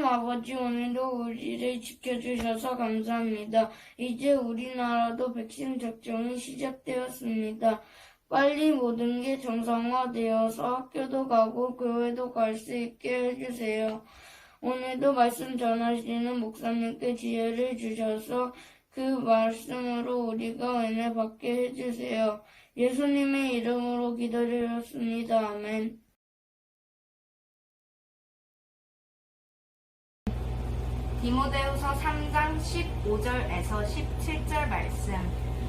하나님 아버지, 오늘도 우리를 지켜주셔서 감사합니다. 이제 우리나라도 백신 접종이 시작되었습니다. 빨리 모든 게 정상화되어서 학교도 가고 교회도 갈 수 있게 해주세요. 오늘도 말씀 전하시는 목사님께 지혜를 주셔서 그 말씀으로 우리가 은혜 받게 해주세요. 예수님의 이름으로 기도드렸습니다. 아멘. 디모데후서 3장 15절에서 17절 말씀.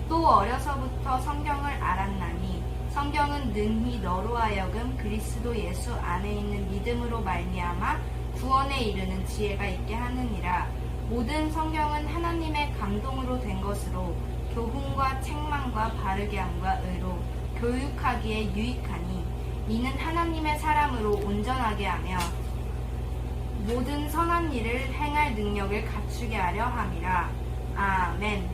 또 어려서부터 성경을 알았나니 성경은 능히 너로 하여금 그리스도 예수 안에 있는 믿음으로 말미암아 구원에 이르는 지혜가 있게 하느니라. 모든 성경은 하나님의 감동으로 된 것으로 교훈과 책망과 바르게 함과 의로 교육하기에 유익하니 이는 하나님의 사람으로 온전하게 하며 모든 선한 일을 행할 능력을 갖추게 하려 함이라. 아멘.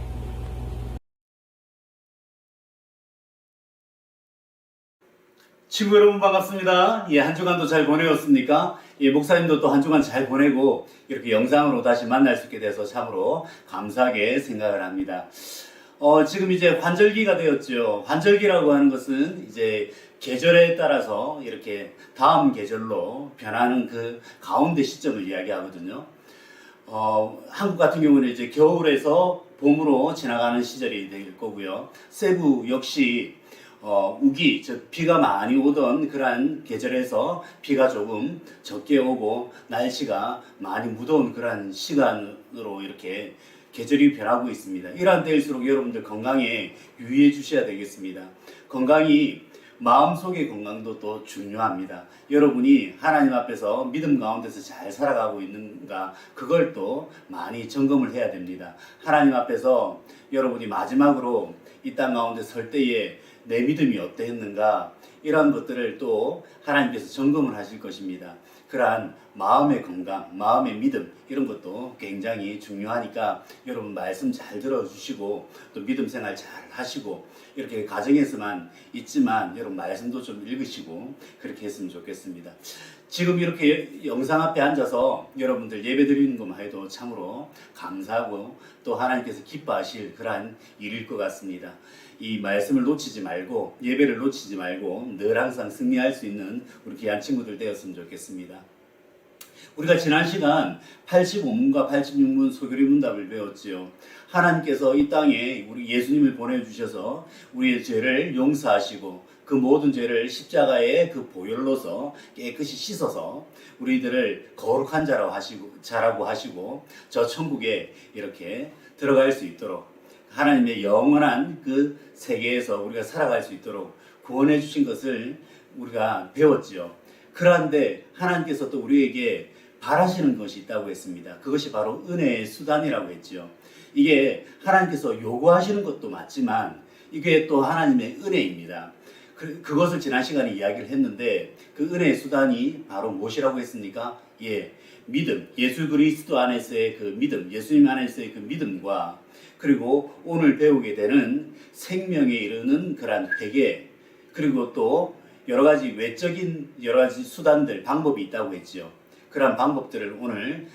친구 여러분 반갑습니다. 한 주간도 잘 보내셨습니까? 목사님도 또 한 주간 잘 보내고 이렇게 영상으로 다시 만날 수 있게 돼서 참으로 감사하게 생각을 합니다. 지금 이제 환절기가 되었죠. 환절기라고 하는 것은 이제 계절에 따라서 이렇게 다음 계절로 변하는 그 가운데 시점을 이야기하거든요. 한국 같은 경우는 이제 겨울에서 봄으로 지나가는 시절이 될 거고요. 세부 역시 우기, 즉 비가 많이 오던 그러한 계절에서 비가 조금 적게 오고 날씨가 많이 무더운 그러한 시간으로 이렇게 계절이 변하고 있습니다. 이러한 때일수록 여러분들 건강에 유의해 주셔야 되겠습니다. 건강이 마음속의 건강도 또 중요합니다. 여러분이 하나님 앞에서 믿음 가운데서 잘 살아가고 있는가, 그걸 또 많이 점검을 해야 됩니다. 하나님 앞에서 여러분이 마지막으로 이 땅 가운데 설 때에 내 믿음이 어땠는가, 이러한 것들을 또 하나님께서 점검을 하실 것입니다. 그러한 마음의 건강, 마음의 믿음, 이런 것도 굉장히 중요하니까 여러분 말씀 잘 들어주시고 또 믿음 생활 잘 하시고 이렇게 가정에서만 있지만 여러분 말씀도 좀 읽으시고 그렇게 했으면 좋겠습니다. 지금 이렇게 영상 앞에 앉아서 여러분들 예배 드리는 것만 해도 참으로 감사하고 또 하나님께서 기뻐하실 그러한 일일 것 같습니다. 이 말씀을 놓치지 말고 예배를 놓치지 말고 늘 항상 승리할 수 있는 우리 귀한 친구들 되었으면 좋겠습니다. 우리가 지난 시간 85문과 86문 소교리 문답을 배웠지요. 하나님께서 이 땅에 우리 예수님을 보내주셔서 우리의 죄를 용서하시고 그 모든 죄를 십자가의 그 보혈로서 깨끗이 씻어서 우리들을 거룩한 자라고 하시고 저 천국에 이렇게 들어갈 수 있도록 하나님의 영원한 그 세계에서 우리가 살아갈 수 있도록 구원해 주신 것을 우리가 배웠지요. 그런데 하나님께서 또 우리에게 바라시는 것이 있다고 했습니다. 그것이 바로 은혜의 수단이라고 했지요. 이게 하나님께서 요구하시는 것도 맞지만 이게 또 하나님의 은혜입니다. 그것을 지난 시간에 이야기를 했는데 그 은혜의 수단이 바로 무엇이라고 했습니까? 믿음, 예수 그리스도 안에서의 그 믿음, 예수님 안에서의 그 믿음과 그리고 오늘 배우게 되는 생명에 이르는 그러한 회개, 그리고 또 여러 가지 외적인 여러 가지 수단들, 방법이 있다고 했죠. 그러한 방법들을 오늘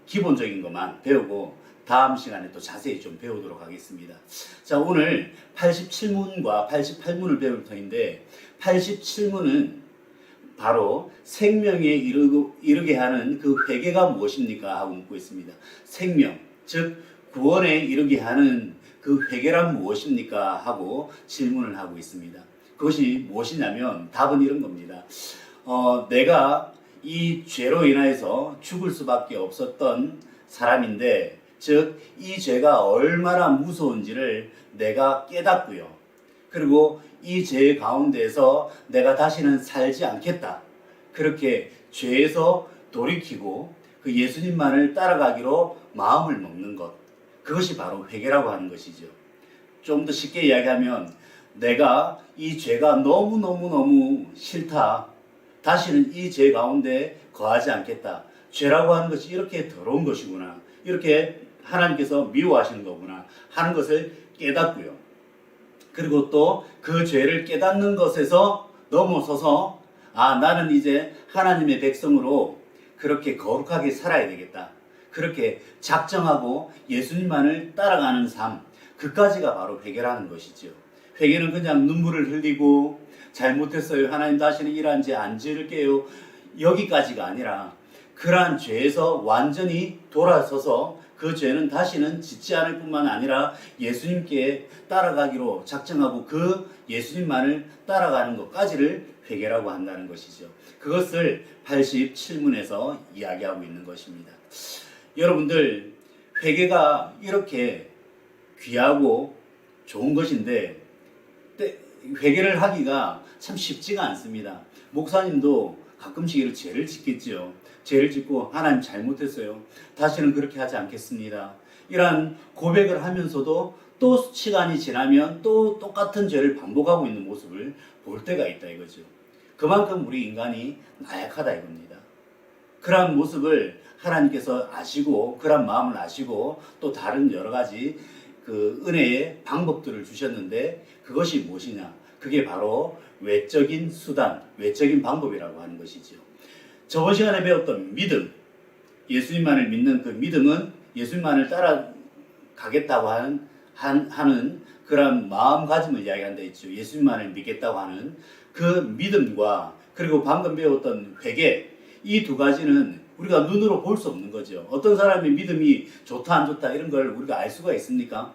기본적인 것만 배우고 다음 시간에 또 자세히 좀 배우도록 하겠습니다. 자, 오늘 87문과 88문을 배울 터인데 87문은 바로 생명에 이르게 하는 그 회개가 무엇입니까? 하고 묻고 있습니다. 생명, 즉 구원에 이르게 하는 그 회개란 무엇입니까? 하고 질문을 하고 있습니다. 그것이 무엇이냐면 답은 이런 겁니다. 내가 이 죄로 인하여서 죽을 수밖에 없었던 사람인데, 즉 이 죄가 얼마나 무서운지를 내가 깨닫고요. 그리고 이 죄 가운데서 내가 다시는 살지 않겠다. 그렇게 죄에서 돌이키고 그 예수님만을 따라가기로 마음을 먹는 것. 그것이 바로 회개라고 하는 것이죠. 좀 더 쉽게 이야기하면 내가 이 죄가 너무너무너무 싫다. 다시는 이 죄 가운데 거하지 않겠다. 죄라고 하는 것이 이렇게 더러운 것이구나. 이렇게 하나님께서 미워하시는 거구나 하는 것을 깨닫고요. 그리고 또 그 죄를 깨닫는 것에서 넘어서서 나는 이제 하나님의 백성으로 그렇게 거룩하게 살아야 되겠다. 그렇게 작정하고 예수님만을 따라가는 삶, 그까지가 바로 회개라는 것이죠. 회개는 그냥 눈물을 흘리고 잘못했어요, 하나님 다시는 이러한 죄 안 지을게요, 여기까지가 아니라 그러한 죄에서 완전히 돌아서서 그 죄는 다시는 짓지 않을 뿐만 아니라 예수님께 따라가기로 작정하고 그 예수님만을 따라가는 것까지를 회개라고 한다는 것이죠. 그것을 87문에서 이야기하고 있는 것입니다. 여러분들, 회개가 이렇게 귀하고 좋은 것인데 회개를 하기가 참 쉽지가 않습니다. 목사님도 가끔씩 이렇게 죄를 짓겠죠. 죄를 짓고 하나님 잘못했어요, 다시는 그렇게 하지 않겠습니다, 이러한 고백을 하면서도 또 시간이 지나면 또 똑같은 죄를 반복하고 있는 모습을 볼 때가 있다 이거죠. 그만큼 우리 인간이 나약하다 이겁니다. 그러한 모습을 하나님께서 아시고 그런 마음을 아시고 또 다른 여러 가지 그 은혜의 방법들을 주셨는데 그것이 무엇이냐? 그게 바로 외적인 수단, 외적인 방법이라고 하는 것이죠. 저번 시간에 배웠던 믿음, 예수님만을 믿는 그 믿음은 예수님만을 따라가겠다고 하는 그런 마음가짐을 이야기한다 했죠. 예수님만을 믿겠다고 하는 그 믿음과 그리고 방금 배웠던 회개, 이 두 가지는 우리가 눈으로 볼 수 없는 거죠. 어떤 사람의 믿음이 좋다 안 좋다 이런 걸 우리가 알 수가 있습니까?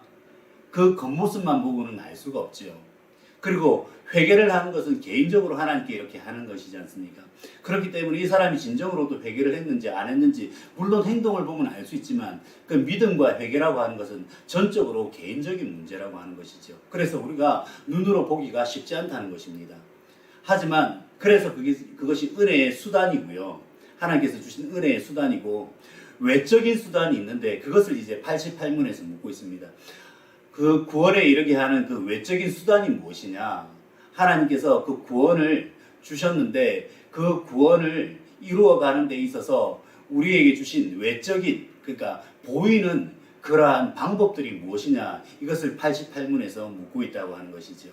그 겉모습만 보고는 알 수가 없죠. 그리고 회개를 하는 것은 개인적으로 하나님께 이렇게 하는 것이지 않습니까? 그렇기 때문에 이 사람이 진정으로도 회개를 했는지 안 했는지 물론 행동을 보면 알 수 있지만 그 믿음과 회개라고 하는 것은 전적으로 개인적인 문제라고 하는 것이죠. 그래서 우리가 눈으로 보기가 쉽지 않다는 것입니다. 하지만 그래서 그것이 은혜의 수단이고요. 하나님께서 주신 은혜의 수단이고 외적인 수단이 있는데 그것을 이제 88문에서 묻고 있습니다. 그 구원에 이르게 하는 그 외적인 수단이 무엇이냐? 하나님께서 그 구원을 주셨는데 그 구원을 이루어가는 데 있어서 우리에게 주신 외적인, 그러니까 보이는 그러한 방법들이 무엇이냐? 이것을 88문에서 묻고 있다고 하는 것이죠.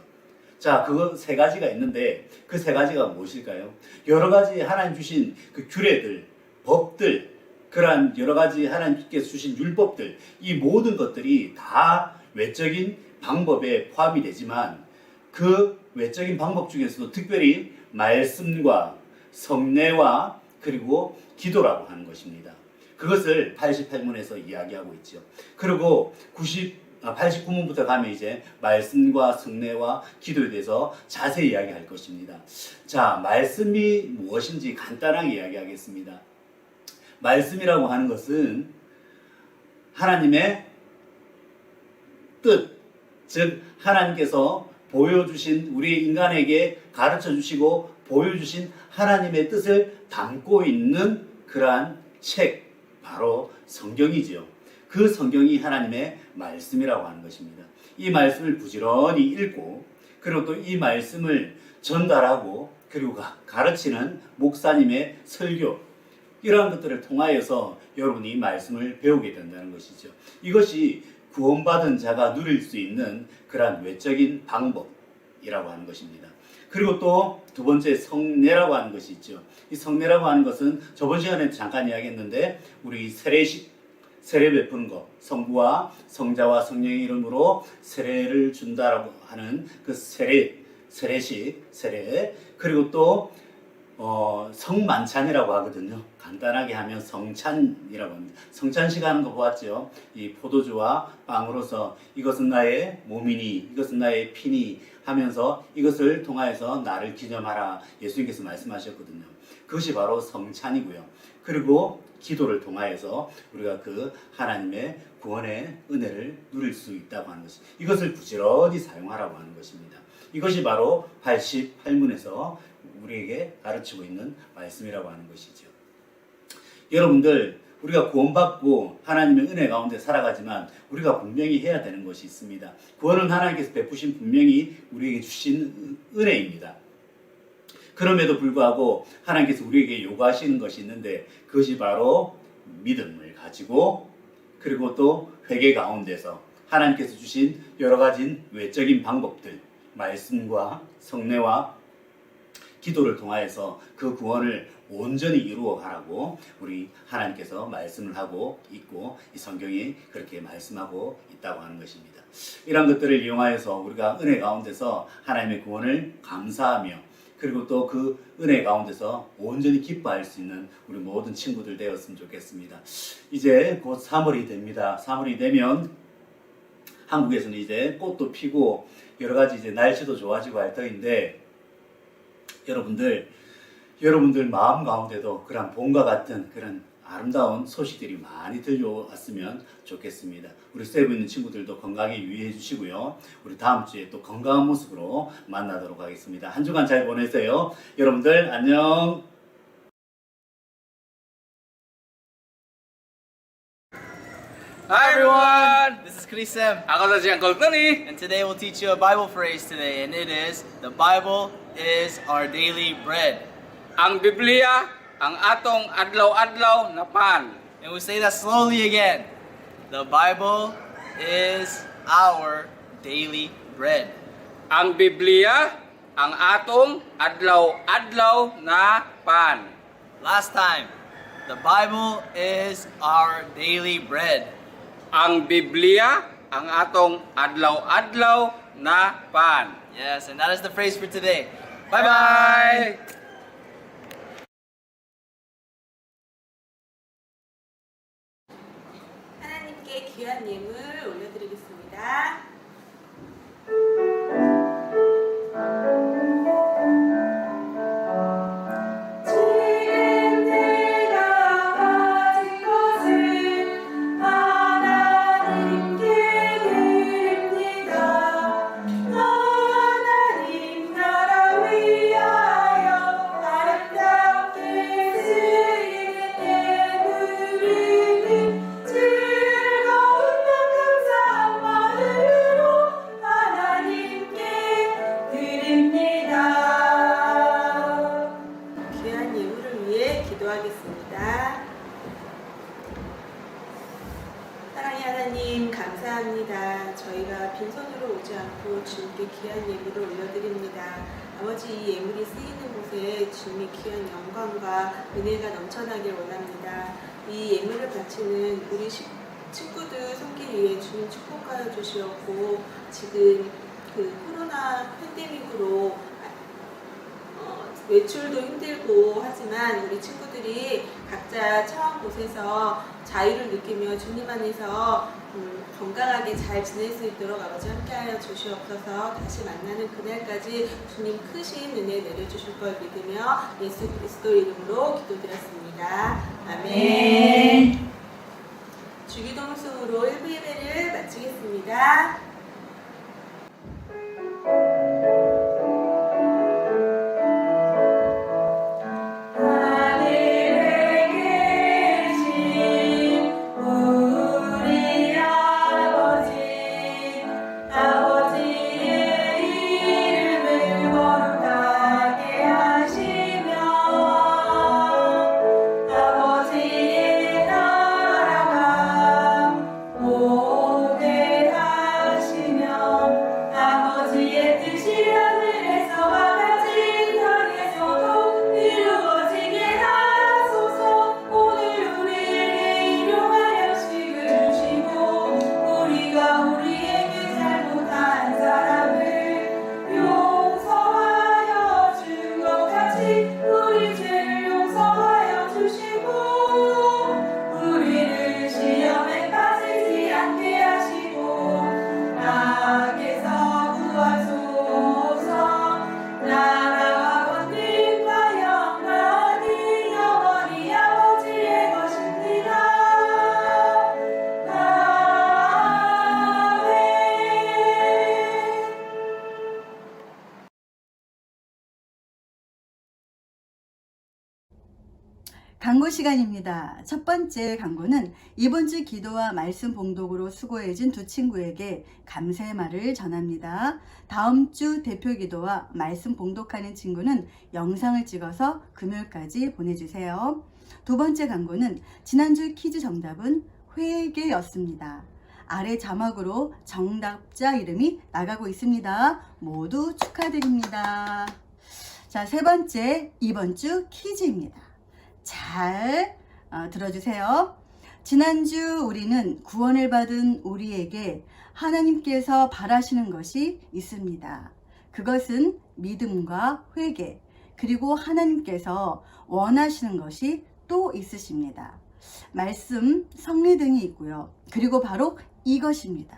자, 그거 세 가지가 있는데 그 세 가지가 무엇일까요? 여러 가지 하나님 주신 그 규례들, 법들, 그러한 여러 가지 하나님께서 주신 율법들, 이 모든 것들이 다 외적인 방법에 포함이 되지만 그 외적인 방법 중에서도 특별히 말씀과 성례와 그리고 기도라고 하는 것입니다. 그것을 88문에서 이야기하고 있죠. 그리고 89문부터 가면 이제 말씀과 성례와 기도에 대해서 자세히 이야기할 것입니다. 자, 말씀이 무엇인지 간단하게 이야기하겠습니다. 말씀이라고 하는 것은 하나님의 뜻, 즉 하나님께서 보여주신 우리 인간에게 가르쳐 주시고 보여주신 하나님의 뜻을 담고 있는 그러한 책, 바로 성경이지요. 그 성경이 하나님의 말씀이라고 하는 것입니다. 이 말씀을 부지런히 읽고 그리고 또 이 말씀을 전달하고 그리고 가르치는 목사님의 설교, 이러한 것들을 통하여서 여러분이 이 말씀을 배우게 된다는 것이죠. 이것이 구원받은 자가 누릴 수 있는 그러한 외적인 방법이라고 하는 것입니다. 그리고 또 두 번째 성례라고 하는 것이 있죠. 이 성례라고 하는 것은 저번 시간에 잠깐 이야기했는데 우리 세례 베푸는 것, 성부와 성자와 성령의 이름으로 세례를 준다라고 하는 그 세례식, 그리고 또 성만찬이라고 하거든요. 간단하게 하면 성찬이라고 합니다. 성찬식 하는 거 보았죠? 이 포도주와 빵으로서 이것은 나의 몸이니 이것은 나의 피니 하면서 이것을 통하여서 나를 기념하라 예수님께서 말씀하셨거든요. 그것이 바로 성찬이고요. 그리고 기도를 통하여서 우리가 그 하나님의 구원의 은혜를 누릴 수 있다고 하는 것이, 이것을 부지런히 사용하라고 하는 것입니다. 이것이 바로 88문에서 우리에게 가르치고 있는 말씀이라고 하는 것이죠. 여러분들, 우리가 구원받고 하나님의 은혜 가운데 살아가지만 우리가 분명히 해야 되는 것이 있습니다. 구원은 하나님께서 베푸신 분명히 우리에게 주신 은혜입니다. 그럼에도 불구하고 하나님께서 우리에게 요구하시는 것이 있는데 그것이 바로 믿음을 가지고 그리고 또 회개 가운데서 하나님께서 주신 여러 가지 외적인 방법들, 말씀과 성례와 기도를 통하여서 그 구원을 온전히 이루어 가라고 우리 하나님께서 말씀을 하고 있고 이 성경이 그렇게 말씀하고 있다고 하는 것입니다. 이런 것들을 이용하여서 우리가 은혜 가운데서 하나님의 구원을 감사하며 그리고 또 그 은혜 가운데서 온전히 기뻐할 수 있는 우리 모든 친구들 되었으면 좋겠습니다. 이제 곧 3월이 됩니다. 3월이 되면 한국에서는 이제 꽃도 피고 여러 가지 이제 날씨도 좋아지고 할 터인데 여러분들 마음 가운데도 그런 봄과 같은 그런 아름다운 소식들이 많이 들려왔으면 좋겠습니다. 우리 세부 있는 친구들도 건강에 유의해 주시고요. 우리 다음 주에 또 건강한 모습으로 만나도록 하겠습니다. 한 주간 잘 보내세요. 여러분들 안녕. Hi everyone! This is Chris Sam, Ako si Uncle Tony. and today we'll teach you a Bible phrase today, and it is, the Bible is our daily bread. Ang Biblia, ang atong adlaw-adlaw na pan. And we'll say that slowly again. The Bible is our daily bread. Ang Biblia, ang atong adlaw-adlaw na pan. Last time, the Bible is our daily bread. Ang Biblia, ang atong adlaw-adlaw na pan. Yes, and that is the phrase for today. Bye-bye! 하나님께 귀한 예물 올려드리겠습니다. 지금 내가 가진 것은 하나님께 드립니다. 하나님 나라 위하여 아름답게 쓰이는 예물이니 즐거운 감사한 마음으로 하나님께 드립니다. 귀한 예물을 위해 기도하겠습니다. 사랑의 하나님 감사합니다. 저희가 빈손으로 오지 않고 주님께 귀한 예물을 올려드립니다. 아버지 이 예물이 쓰이는 곳에 주님의 귀한 영광과 은혜가 넘쳐나길 원합니다. 이 예물을 바치는 우리 친구들 손길 위해 주님 축복하여 주시옵고 지금 그 코로나 팬데믹으로 외출도 힘들고 하지만 우리 친구들이 각자 처한 곳에서 자유를 느끼며 주님 안에서 건강하게 잘 지낼 수 있도록 아버지 함께하여 주시옵소서. 다시 만나는 그날까지 주님 크신 은혜 내려주실 걸 믿으며 예수 그리스도 이름으로 기도드렸습니다. 아멘. 주기도문송으로 1부 예배를 마치겠습니다. 광고 시간입니다. 첫 번째 광고는 이번 주 기도와 말씀 봉독으로 수고해준 두 친구에게 감사의 말을 전합니다. 다음 주 대표 기도와 말씀 봉독하는 친구는 영상을 찍어서 금요일까지 보내주세요. 두 번째 광고는 지난주 퀴즈 정답은 회개였습니다. 아래 자막으로 정답자 이름이 나가고 있습니다. 모두 축하드립니다. 자, 세 번째 이번 주 퀴즈입니다. 잘 들어주세요. 지난주 우리는 구원을 받은 우리에게 하나님께서 바라시는 것이 있습니다. 그것은 믿음과 회개, 그리고 하나님께서 원하시는 것이 또 있으십니다. 말씀, 성례 등이 있고요. 그리고 바로 이것입니다.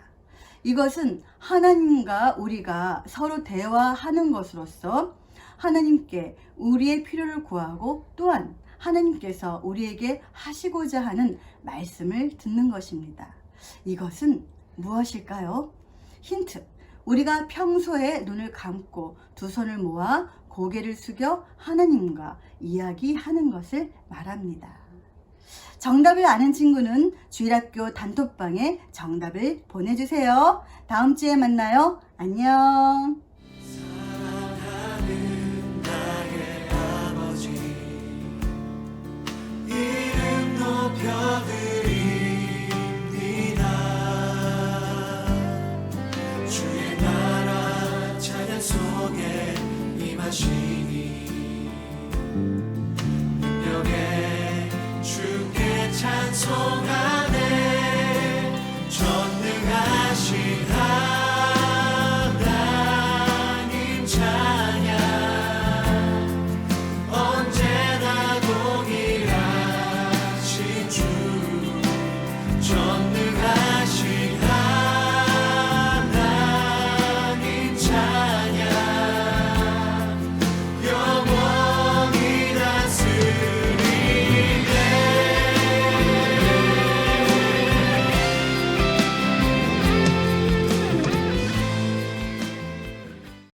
이것은 하나님과 우리가 서로 대화하는 것으로서 하나님께 우리의 필요를 구하고 또한 하나님께서 우리에게 하시고자 하는 말씀을 듣는 것입니다. 이것은 무엇일까요? 힌트. 우리가 평소에 눈을 감고 두 손을 모아 고개를 숙여 하나님과 이야기하는 것을 말합니다. 정답을 아는 친구는 주일학교 단톡방에 정답을 보내주세요. 다음 주에 만나요. 안녕. 사랑하는 나의 아버지, 이름 높여드립니다. 주의 나라 찬양 속에 임하시니 능력에 주께 찬송하